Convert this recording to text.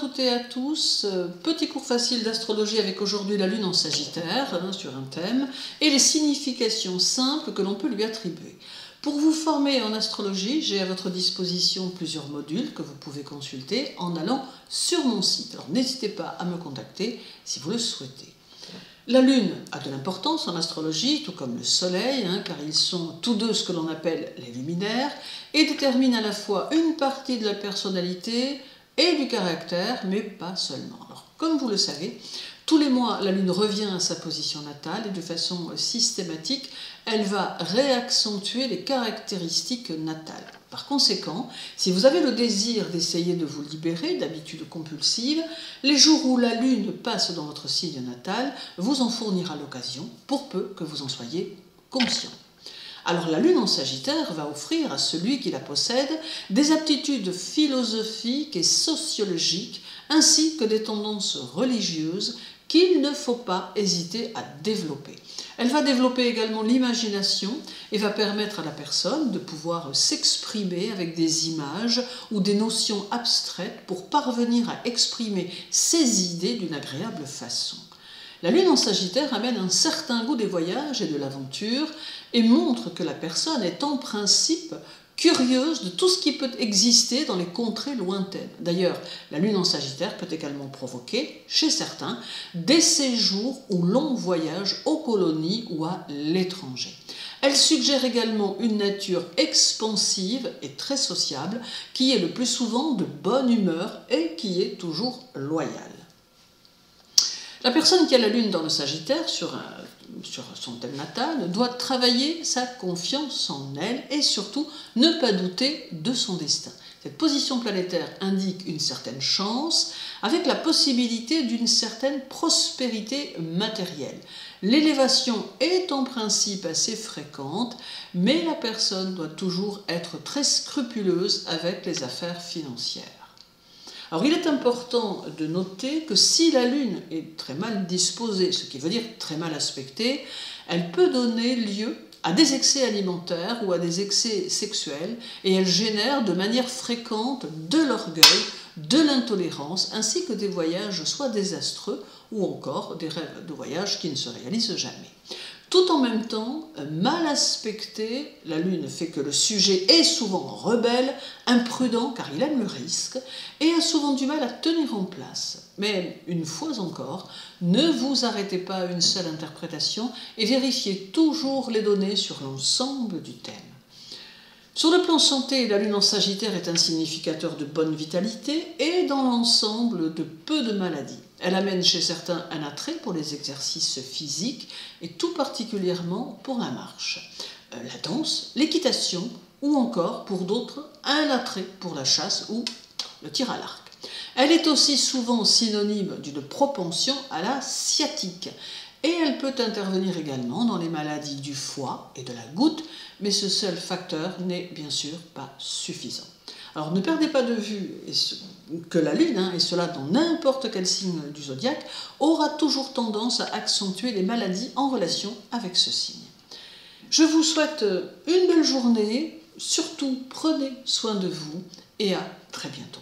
toutes et à tous, petit cours facile d'astrologie avec aujourd'hui la Lune en Sagittaire, sur un thème, et les significations simples que l'on peut lui attribuer. Pour vous former en astrologie, j'ai à votre disposition plusieurs modules que vous pouvez consulter en allant sur mon site. Alors n'hésitez pas à me contacter si vous le souhaitez. La Lune a de l'importance en astrologie, tout comme le Soleil, car ils sont tous deux ce que l'on appelle les luminaires, et déterminent à la fois une partie de la personnalité et du caractère, mais pas seulement. Alors, comme vous le savez, tous les mois, la Lune revient à sa position natale et de façon systématique, elle va réaccentuer les caractéristiques natales. Par conséquent, si vous avez le désir d'essayer de vous libérer d'habitudes compulsives, les jours où la Lune passe dans votre signe natal vous en fournira l'occasion, pour peu que vous en soyez conscient. Alors la Lune en Sagittaire va offrir à celui qui la possède des aptitudes philosophiques et sociologiques, ainsi que des tendances religieuses qu'il ne faut pas hésiter à développer. Elle va développer également l'imagination et va permettre à la personne de pouvoir s'exprimer avec des images ou des notions abstraites pour parvenir à exprimer ses idées d'une agréable façon. La Lune en Sagittaire amène un certain goût des voyages et de l'aventure et montre que la personne est en principe curieuse de tout ce qui peut exister dans les contrées lointaines. D'ailleurs, la Lune en Sagittaire peut également provoquer, chez certains, des séjours où l'on voyage aux colonies ou à l'étranger. Elle suggère également une nature expansive et très sociable, qui est le plus souvent de bonne humeur et qui est toujours loyale. La personne qui a la Lune dans le Sagittaire, sur son thème natal, doit travailler sa confiance en elle et surtout ne pas douter de son destin. Cette position planétaire indique une certaine chance avec la possibilité d'une certaine prospérité matérielle. L'élévation est en principe assez fréquente, mais la personne doit toujours être très scrupuleuse avec les affaires financières. Alors il est important de noter que si la Lune est très mal disposée, ce qui veut dire très mal aspectée, elle peut donner lieu à des excès alimentaires ou à des excès sexuels et elle génère de manière fréquente de l'orgueil, de l'intolérance ainsi que des voyages soit désastreux ou encore des rêves de voyage qui ne se réalisent jamais. Tout en même temps, mal aspectée, la Lune fait que le sujet est souvent rebelle, imprudent car il aime le risque et a souvent du mal à tenir en place. Mais une fois encore, ne vous arrêtez pas à une seule interprétation et vérifiez toujours les données sur l'ensemble du thème. Sur le plan santé, la Lune en Sagittaire est un significateur de bonne vitalité et dans l'ensemble de peu de maladies. Elle amène chez certains un attrait pour les exercices physiques et tout particulièrement pour la marche, la danse, l'équitation ou encore pour d'autres un attrait pour la chasse ou le tir à l'arc. Elle est aussi souvent synonyme d'une propension à la sciatique et elle peut intervenir également dans les maladies du foie et de la goutte, mais ce seul facteur n'est bien sûr pas suffisant. Alors ne perdez pas de vue que la Lune, et cela dans n'importe quel signe du zodiaque, aura toujours tendance à accentuer les maladies en relation avec ce signe. Je vous souhaite une belle journée, surtout prenez soin de vous et à très bientôt.